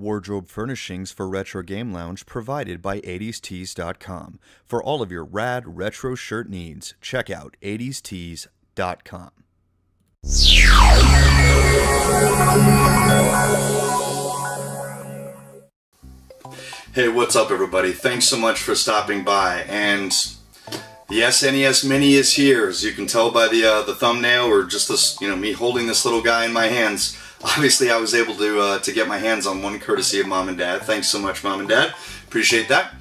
Wardrobe furnishings for Retro Game Lounge provided by 80stees.com. For all of your rad retro shirt needs, check out 80stees.com. Hey, what's up everybody? Thanks so much for stopping by, and the SNES Mini is here. As you can tell by the thumbnail, or just this, me holding this little guy in my hands. Obviously, I was able to get my hands on one courtesy of Mom and Dad. Thanks so much, Mom and Dad. Appreciate that.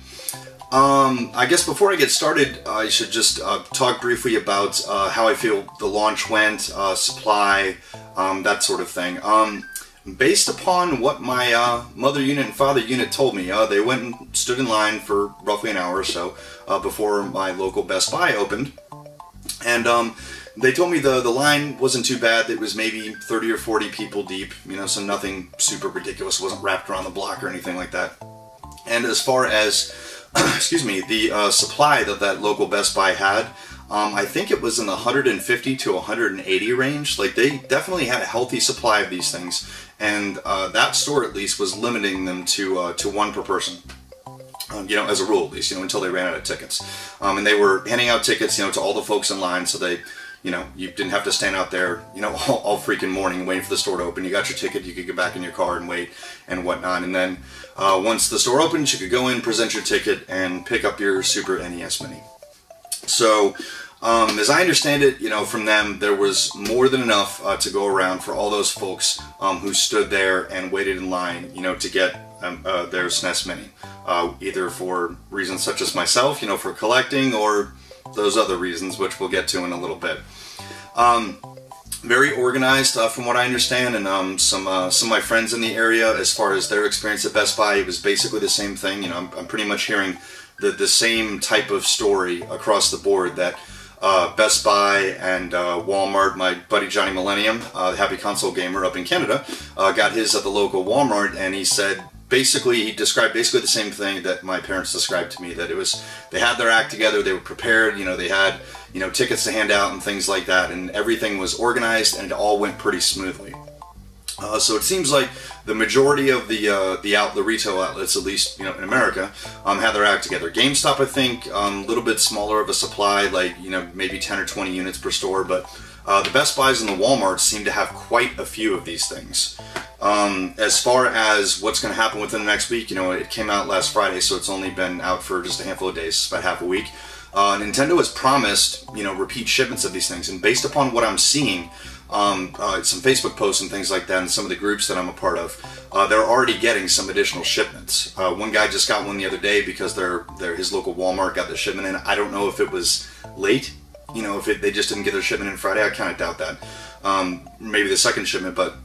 I guess before I get started, I should just talk briefly about how I feel the launch went, supply, that sort of thing. Based upon what my mother unit and father unit told me, they went and stood in line for roughly an hour or so before my local Best Buy opened. And they told me the line wasn't too bad. It was maybe 30 or 40 people deep, so nothing super ridiculous. It wasn't wrapped around the block or anything like that. And as far as, excuse me, the supply that local Best Buy had, I think it was in the 150 to 180 range. Like, they definitely had a healthy supply of these things. And that store, at least, was limiting them to one per person. As a rule, at least, until they ran out of tickets. And they were handing out tickets, to all the folks in line, so they, you didn't have to stand out there, all freaking morning waiting for the store to open. You got your ticket, you could get back in your car and wait and whatnot. And then once the store opened, you could go in, present your ticket, and pick up your Super NES Mini. So, as I understand it, from them, there was more than enough to go around for all those folks who stood there and waited in line, to get their SNES Mini. Either for reasons such as myself, for collecting, or those other reasons, which we'll get to in a little bit. Very organized, from what I understand, and some of my friends in the area, as far as their experience at Best Buy, it was basically the same thing. I'm pretty much hearing the same type of story across the board, that Best Buy and Walmart. My buddy Johnny Millennium, the Happy Console Gamer up in Canada, got his at the local Walmart, and he said, he described basically the same thing that my parents described to me, that it was, they had their act together, they were prepared, they had, tickets to hand out and things like that, and everything was organized, and it all went pretty smoothly. So it seems like the majority of the retail outlets, at least in America, had their act together. GameStop, I think, a little bit smaller of a supply, like maybe 10 or 20 units per store, but the Best Buys and the Walmarts seem to have quite a few of these things. As far as what's going to happen within the next week, it came out last Friday, so it's only been out for just a handful of days, about half a week. Nintendo has promised, repeat shipments of these things, and based upon what I'm seeing, some Facebook posts and things like that, and some of the groups that I'm a part of, they're already getting some additional shipments. One guy just got one the other day because his local Walmart got the shipment in. I don't know if it was late, if they just didn't get their shipment in Friday. I kind of doubt that. Maybe the second shipment, but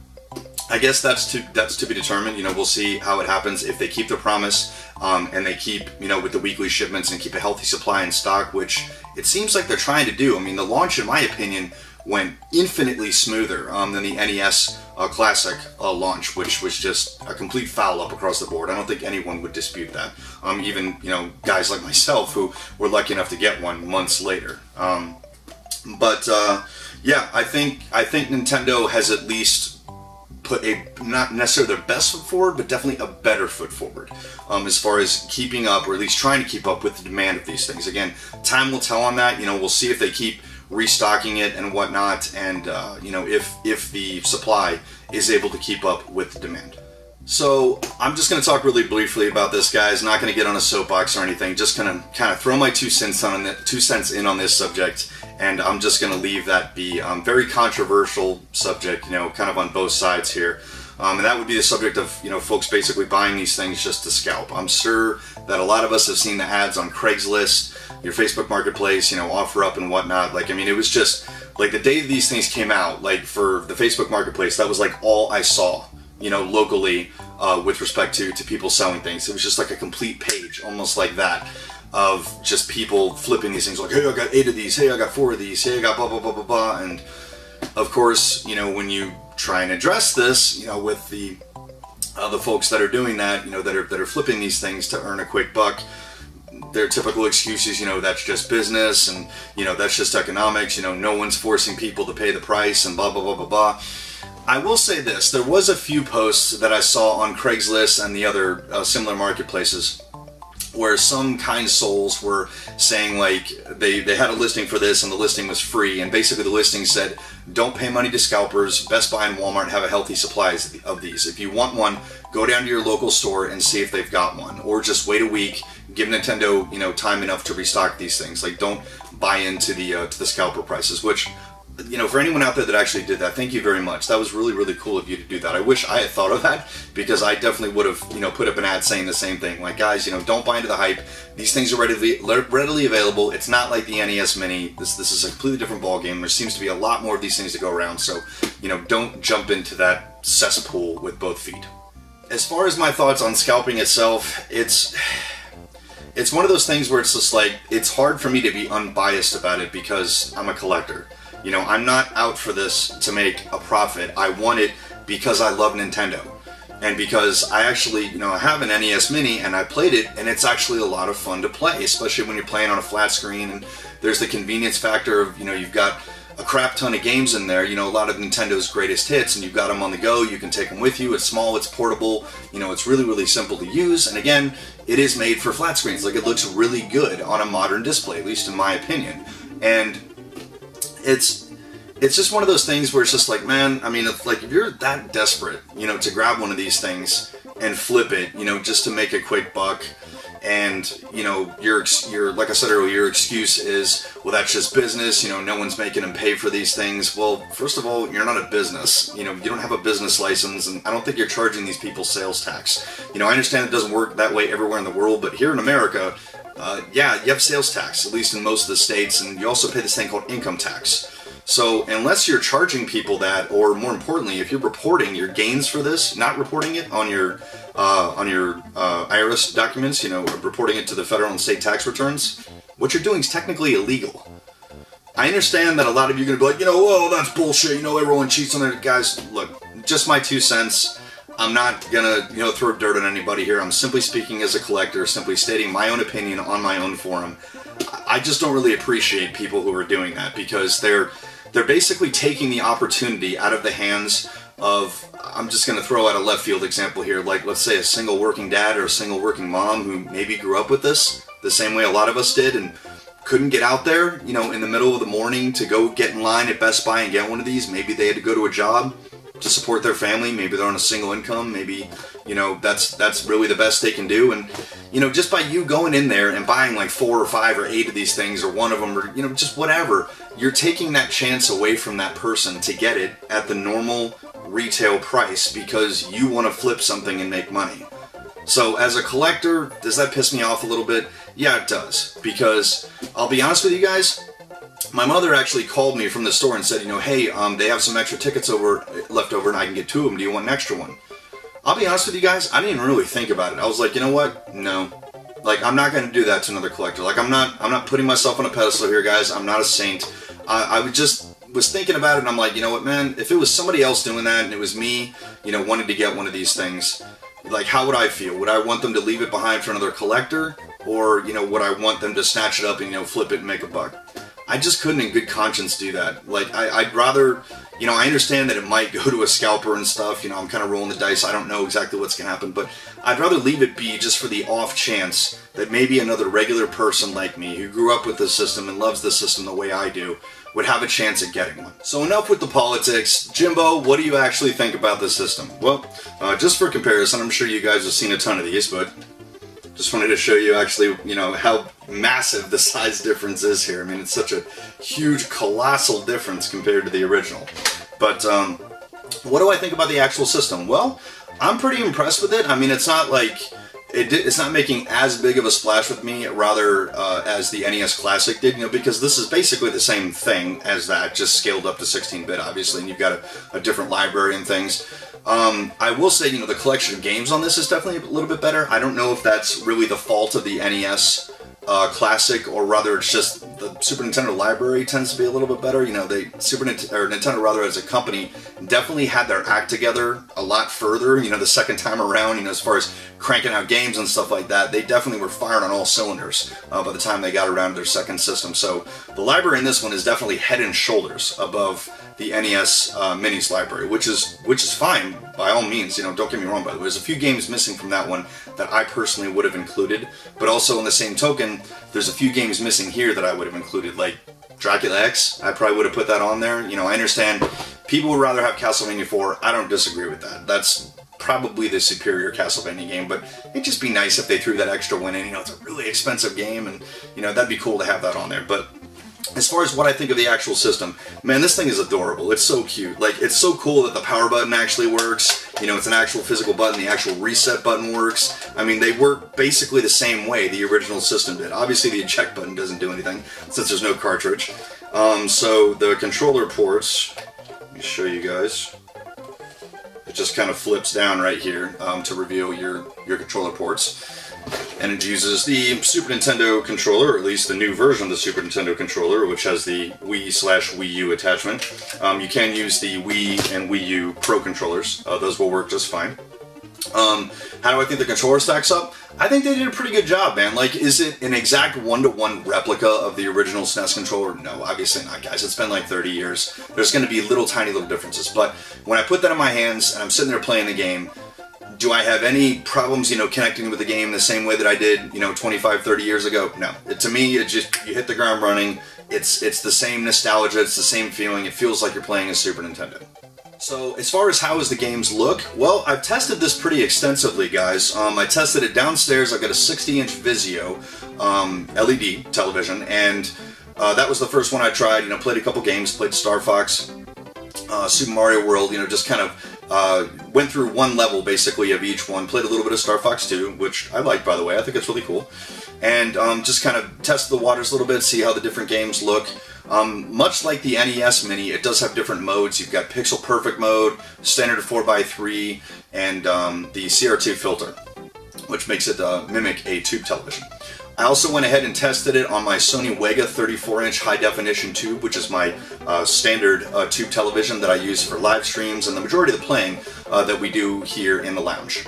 I guess that's to be determined. We'll see how it happens, if they keep their promise, and they keep, with the weekly shipments, and keep a healthy supply in stock, which it seems like they're trying to do. I mean, the launch, in my opinion, went infinitely smoother than the NES Classic launch, which was just a complete foul up across the board. I don't think anyone would dispute that. Even, guys like myself who were lucky enough to get one months later. Yeah, I think Nintendo has at least put not necessarily their best foot forward, but definitely a better foot forward, as far as keeping up, or at least trying to keep up with the demand of these things. Again, time will tell on that. We'll see if they keep restocking it and whatnot, and if the supply is able to keep up with the demand. So I'm just going to talk really briefly about this, guys. Not going to get on a soapbox or anything. Just going to kind of throw my 2 cents in on this subject, and I'm just going to leave that be. Very controversial subject, kind of on both sides here. And that would be the subject of, folks basically buying these things just to scalp. I'm sure that a lot of us have seen the ads on Craigslist, your Facebook Marketplace, offer up and whatnot. Like, I mean, it was just, like, the day these things came out, like, for the Facebook Marketplace, that was, like, all I saw, locally, with respect to people selling things. It was just like a complete page, almost like that, of just people flipping these things, like, hey, I got 8 of these, hey, I got 4 of these, hey, I got blah, blah, blah, blah, blah. And, of course, when you try and address this, with the folks that are doing that, that are flipping these things to earn a quick buck, their typical excuses, that's just business, and, that's just economics, no one's forcing people to pay the price, and blah, blah, blah, blah, blah. I will say this, there was a few posts that I saw on Craigslist and the other similar marketplaces where some kind souls were saying like they had a listing for this and the listing was free, and basically the listing said, don't pay money to scalpers, Best Buy and Walmart have a healthy supply of these. If you want one, go down to your local store and see if they've got one, or just wait a week, give Nintendo, you know, time enough to restock these things. Like, don't buy into the scalper prices, which, you know, for anyone out there that actually did that, thank you very much. That was really, really cool of you to do that. I wish I had thought of that, because I definitely would have, you know, put up an ad saying the same thing. Like, guys, you know, don't buy into the hype. These things are readily available. It's not like the NES Mini. This is a completely different ballgame. There seems to be a lot more of these things to go around. So, you know, don't jump into that cesspool with both feet. As far as my thoughts on scalping itself, it's one of those things where it's just like, it's hard for me to be unbiased about it because I'm a collector. You know, I'm not out for this to make a profit. I want it because I love Nintendo. And because I actually, you know, I have an NES Mini and I played it, and it's actually a lot of fun to play, especially when you're playing on a flat screen, and there's the convenience factor of, you know, you've got a crap ton of games in there, you know, a lot of Nintendo's greatest hits, and you've got them on the go, you can take them with you, it's small, it's portable, you know, it's really, really simple to use, and again, it is made for flat screens. Like, it looks really good on a modern display, at least in my opinion. And it's just one of those things where it's just like, man, I mean, if you're that desperate, you know, to grab one of these things and flip it, you know, just to make a quick buck, and, you know, your like I said earlier, your excuse is, well, that's just business, you know, no one's making them pay for these things. Well, first of all, you're not a business, you know, you don't have a business license, and I don't think you're charging these people sales tax. You know, I understand it doesn't work that way everywhere in the world, but here in America, yeah, you have sales tax, at least in most of the states, and you also pay this thing called income tax. So unless you're charging people that, or more importantly, if you're reporting your gains for this, not reporting it on your IRS documents, you know, reporting it to the federal and state tax returns, what you're doing is technically illegal. I understand that a lot of you are going to be like, you know, well, that's bullshit, you know, everyone cheats on their guys. Look, just my 2 cents. I'm not gonna, you know, throw dirt on anybody here. I'm simply speaking as a collector, simply stating my own opinion on my own forum. I just don't really appreciate people who are doing that, because they're basically taking the opportunity out of the hands of, I'm just going to throw out a left field example here, like let's say a single working dad or a single working mom who maybe grew up with this the same way a lot of us did, and couldn't get out there, you know, in the middle of the morning to go get in line at Best Buy and get one of these. Maybe they had to go to a job to support their family. Maybe they're on a single income. Maybe, you know, that's really the best they can do. And, you know, just by you going in there and buying like 4 or 5 or 8 of these things, or one of them, or, you know, just whatever, you're taking that chance away from that person to get it at the normal retail price because you want to flip something and make money. So as a collector, does that piss me off a little bit? Yeah, it does. Because I'll be honest with you guys, my mother actually called me from the store and said, you know, hey, they have some extra tickets left over and I can get 2 of them. Do you want an extra one? I'll be honest with you guys, I didn't even really think about it. I was like, you know what? No. Like, I'm not going to do that to another collector. Like, I'm not putting myself on a pedestal here, guys. I'm not a saint. I was thinking about it, and I'm like, you know what, man? If it was somebody else doing that and it was me, you know, wanting to get one of these things, like, how would I feel? Would I want them to leave it behind for another collector? Or, you know, would I want them to snatch it up and, you know, flip it and make a buck? I just couldn't in good conscience do that. Like, I'd rather, you know, I understand that it might go to a scalper and stuff, you know, I'm kind of rolling the dice, I don't know exactly what's going to happen, but I'd rather leave it be just for the off chance that maybe another regular person like me, who grew up with the system and loves the system the way I do, would have a chance at getting one. So enough with the politics. Jimbo, what do you actually think about this system? Well, just for comparison, I'm sure you guys have seen a ton of these, but just wanted to show you actually, you know, how massive the size difference is here. I mean, it's such a huge, colossal difference compared to the original. But what do I think about the actual system? Well, I'm pretty impressed with it. I mean, it's not like, it's not making as big of a splash with me, rather as the NES Classic did, you know, because this is basically the same thing as that, just scaled up to 16-bit, obviously, and you've got a different library and things. I will say, you know, the collection of games on this is definitely a little bit better. I don't know if that's really the fault of the NES Classic, or rather it's just the Super Nintendo library tends to be a little bit better. You know, Nintendo rather as a company definitely had their act together a lot further, you know, the second time around, you know, as far as cranking out games and stuff like that. They definitely were firing on all cylinders by the time they got around to their second system. So the library in this one is definitely head and shoulders above the NES Minis library, which is fine by all means. You know, don't get me wrong. By the way, there's a few games missing from that one that I personally would have included, but also on the same token, there's a few games missing here that I would have included, like Dracula X. I probably would have put that on there. You know, I understand people would rather have Castlevania 4. I don't disagree with that. That's probably the superior Castlevania game, but it'd just be nice if they threw that extra one in. You know, it's a really expensive game, and you know, that'd be cool to have that on there. But as far as what I think of the actual system, man, this thing is adorable. It's so cute. Like, it's so cool that the power button actually works. You know, it's an actual physical button. The actual reset button works. I mean, they work basically the same way the original system did. Obviously, the eject button doesn't do anything since there's no cartridge. So the controller ports, let me show you guys. It just kind of flips down right here to reveal your controller ports. And it uses the Super Nintendo controller, or at least the new version of the Super Nintendo controller, which has the Wii/Wii U attachment. You can use the Wii and Wii U Pro controllers. Those will work just fine. How do I think the controller stacks up? I think they did a pretty good job, man. Like, is it an exact one-to-one replica of the original SNES controller? No, obviously not, guys. It's been like 30 years. There's going to be tiny little differences. But when I put that in my hands and I'm sitting there playing the game, do I have any problems, you know, connecting with the game the same way that I did, you know, 25, 30 years ago? No. To me, it just, you hit the ground running. It's the same nostalgia. It's the same feeling. It feels like you're playing a Super Nintendo. So, as far as how does the games look, well, I've tested this pretty extensively, guys. I tested it downstairs. I've got a 60-inch Vizio LED television, and that was the first one I tried. You know, played a couple games, played Star Fox, Super Mario World, you know, just kind of went through one level, basically, of each one. Played a little bit of Star Fox 2, which I like, by the way. I think it's really cool. And just kind of test the waters a little bit, see how the different games look. Much like the NES Mini, it does have different modes. You've got Pixel Perfect mode, standard 4x3, and the CR2 filter, which makes it mimic a tube television. I also went ahead and tested it on my Sony Wega 34-inch high-definition tube, which is my standard tube television that I use for live streams and the majority of the playing that we do here in the lounge.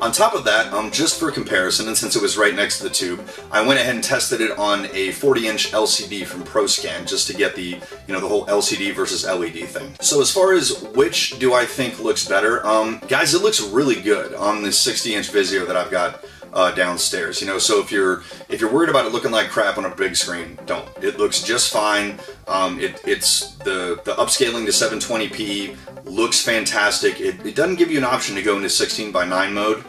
On top of that, just for comparison, and since it was right next to the tube, I went ahead and tested it on a 40-inch LCD from ProScan, just to get the, you know, the whole LCD versus LED thing. So as far as which do I think looks better, guys, it looks really good on this 60-inch Vizio that I've got downstairs. You know, so if you're worried about it looking like crap on a big screen, don't. It looks just fine. It's the upscaling to 720p looks fantastic. It doesn't give you an option to go into 16:9 mode.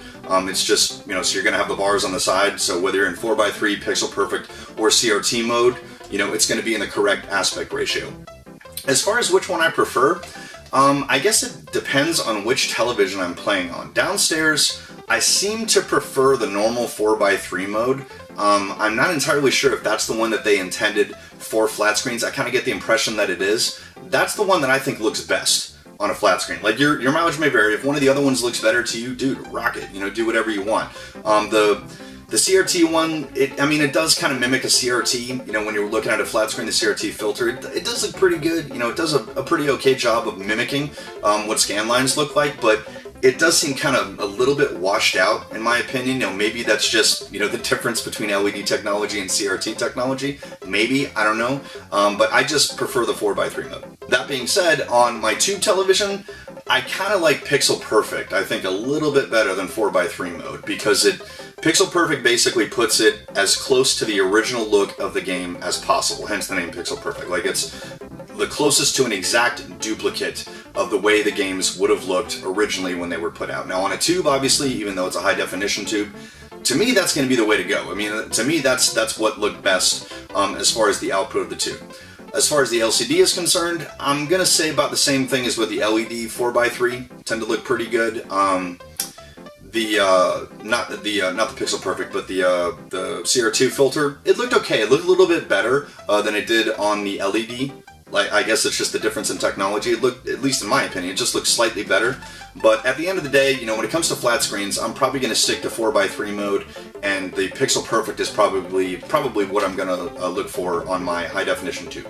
It's just, you know, so you're gonna have the bars on the side. So whether you're in 4x3, Pixel Perfect, or CRT mode, you know, it's gonna be in the correct aspect ratio. As far as which one I prefer, I guess it depends on which television I'm playing on. Downstairs, I seem to prefer the normal 4x3 mode. I'm not entirely sure if that's the one that they intended for flat screens. I kind of get the impression that it is. That's the one that I think looks best on a flat screen. Like, your mileage may vary. If one of the other ones looks better to you, dude, rock it. You know, do whatever you want. The CRT one, it does kind of mimic a CRT. You know, when you're looking at a flat screen, the CRT filter, it does look pretty good. You know, it does a pretty okay job of mimicking what scan lines look like, but it does seem kind of a little bit washed out, in my opinion. You know, maybe that's just, you know, the difference between LED technology and CRT technology. Maybe, I don't know. But I just prefer the 4x3 mode. That being said, on my tube television, I kind of like Pixel Perfect, I think, a little bit better than 4x3 mode, because Pixel Perfect basically puts it as close to the original look of the game as possible, hence the name Pixel Perfect. Like, it's the closest to an exact duplicate of the way the games would have looked originally when they were put out. Now, on a tube, obviously, even though it's a high-definition tube, to me, that's going to be the way to go. I mean, to me, that's what looked best as far as the output of the tube. As far as the LCD is concerned, I'm going to say about the same thing as with the LED 4x3. Tend to look pretty good. Not the Pixel Perfect, but the CR2 filter, it looked okay. It looked a little bit better than it did on the LED. Like, I guess it's just the difference in technology. It looked, at least in my opinion, it just looks slightly better. But at the end of the day, you know, when it comes to flat screens, I'm probably going to stick to 4x3 mode, and the Pixel Perfect is probably what I'm going to look for on my high definition tube.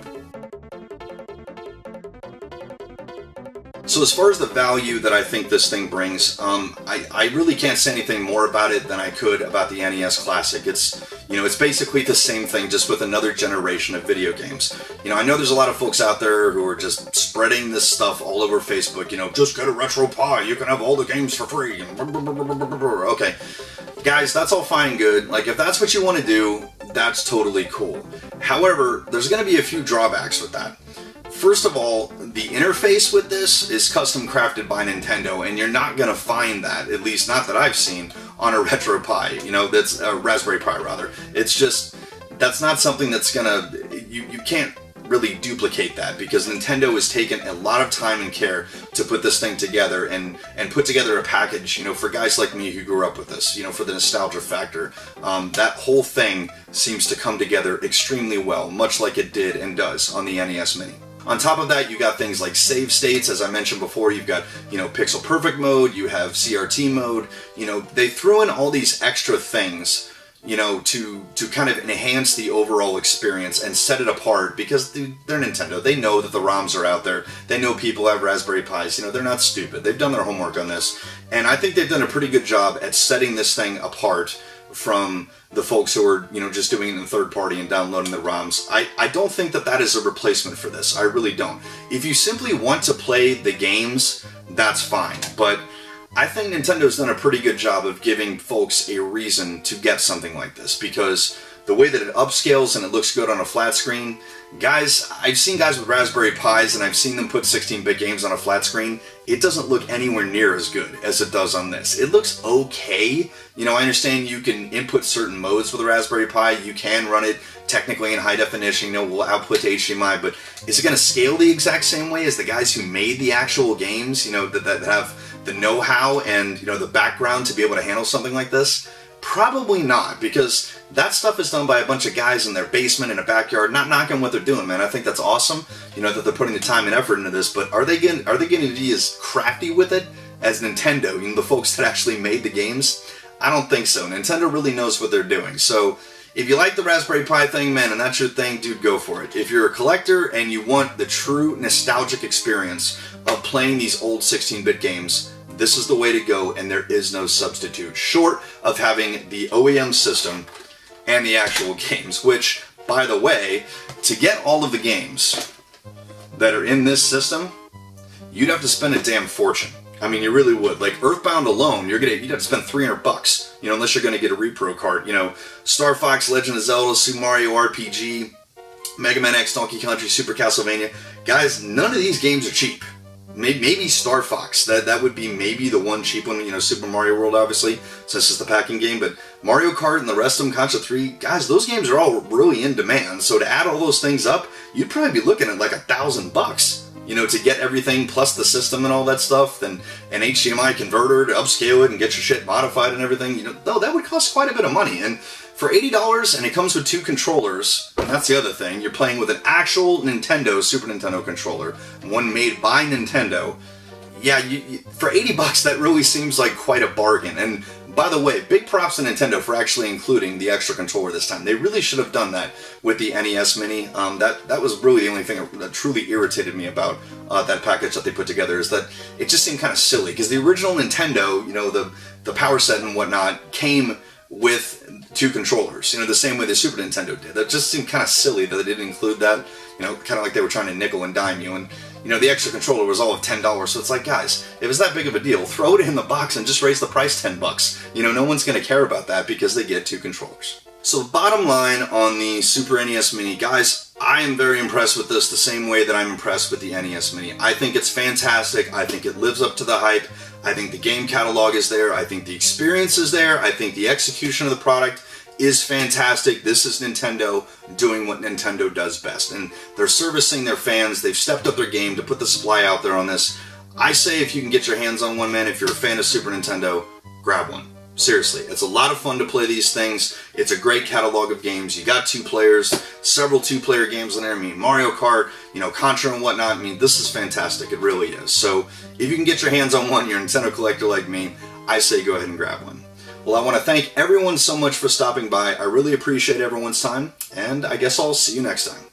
So as far as the value that I think this thing brings, I really can't say anything more about it than I could about the NES Classic. It's, You know, it's basically the same thing, just with another generation of video games. You know, I know there's a lot of folks out there who are just spreading this stuff all over Facebook. You know, just get a RetroPie, you can have all the games for free. Okay, guys, that's all fine and good. Like, if that's what you want to do, that's totally cool. However, there's going to be a few drawbacks with that. First of all, the interface with this is custom crafted by Nintendo, and you're not going to find that, at least not that I've seen, on a RetroPie. You know, that's a Raspberry Pi, rather. It's just, that's not something that's going to, you can't really duplicate that, because Nintendo has taken a lot of time and care to put this thing together and put together a package, you know, for guys like me who grew up with this, you know, for the nostalgia factor. That whole thing seems to come together extremely well, much like it did and does on the NES Mini. On top of that, you got things like save states, as I mentioned before. You've got, you know, pixel perfect mode, you have CRT mode. You know, they threw in all these extra things, you know, to kind of enhance the overall experience and set it apart, because they're Nintendo. They know that the ROMs are out there. They know people have Raspberry Pis. You know, they're not stupid. They've done their homework on this. And I think they've done a pretty good job at setting this thing apart from the folks who are, you know, just doing it in third party and downloading the ROMs. I don't think that that is a replacement for this. I really don't. If you simply want to play the games, that's fine. But I think Nintendo's done a pretty good job of giving folks a reason to get something like this, because the way that it upscales and it looks good on a flat screen, guys, I've seen guys with Raspberry Pis and I've seen them put 16-bit games on a flat screen. It doesn't look anywhere near as good as it does on this. It looks okay. You know, I understand you can input certain modes with a Raspberry Pi. You can run it technically in high definition, you know, will output to HDMI, but is it going to scale the exact same way as the guys who made the actual games, you know, that have the know-how and, you know, the background to be able to handle something like this? Probably not, because that stuff is done by a bunch of guys in their basement in a backyard. Not knocking what they're doing, man. I think that's awesome, you know, that they're putting the time and effort into this. But are they going to be as crafty with it as Nintendo, you know, the folks that actually made the games? I don't think so. Nintendo really knows what they're doing. So if you like the Raspberry Pi thing, man, and that's your thing, dude, go for it. If you're a collector and you want the true nostalgic experience of playing these old 16-bit games, this is the way to go, and there is no substitute, short of having the OEM system and the actual games, which, by the way, to get all of the games that are in this system, you'd have to spend a damn fortune. I mean, you really would. Like, Earthbound alone, you'd have to spend $300, you know, unless you're going to get a repro cart. You know, Star Fox, Legend of Zelda, Super Mario RPG, Mega Man X, Donkey Country, Super Castlevania. Guys, none of these games are cheap. Maybe Star Fox, that would be maybe the one cheap one, you know, Super Mario World, obviously, since it's the packing game, but Mario Kart and the rest of them, Contra 3, guys, those games are all really in demand, so to add all those things up, you'd probably be looking at like $1,000, you know, to get everything, plus the system and all that stuff, and an HDMI converter to upscale it and get your shit modified and everything, you know, no, that would cost quite a bit of money, and for $80, and it comes with 2 controllers, and that's the other thing, you're playing with an actual Nintendo, Super Nintendo controller, one made by Nintendo. Yeah, for $80, that really seems like quite a bargain. And by the way, big props to Nintendo for actually including the extra controller this time. They really should have done that with the NES Mini. That was really the only thing that truly irritated me about that package that they put together, is that it just seemed kind of silly, because the original Nintendo, you know, the power set and whatnot, came with 2 controllers, you know, the same way the Super Nintendo did. That just seemed kind of silly that they didn't include that, you know, kind of like they were trying to nickel and dime you, and, you know, the extra controller was all of $10, so it's like, guys, if it's that big of a deal, throw it in the box and just raise the price $10. You know, no one's going to care about that because they get 2 controllers. So bottom line on the Super NES Mini, guys, I am very impressed with this the same way that I'm impressed with the NES Mini. I think it's fantastic. I think it lives up to the hype. I think the game catalog is there. I think the experience is there. I think the execution of the product is fantastic. This is Nintendo doing what Nintendo does best, and they're servicing their fans. They've stepped up their game to put the supply out there on this. I say if you can get your hands on one, man, if you're a fan of Super Nintendo, grab one. Seriously, it's a lot of fun to play these things. It's a great catalog of games. You got 2 players, several 2-player games in there. I mean, Mario Kart, you know, Contra and whatnot. I mean, this is fantastic. It really is. So if you can get your hands on one, you're a Nintendo collector like me, I say go ahead and grab one. Well, I want to thank everyone so much for stopping by. I really appreciate everyone's time, and I guess I'll see you next time.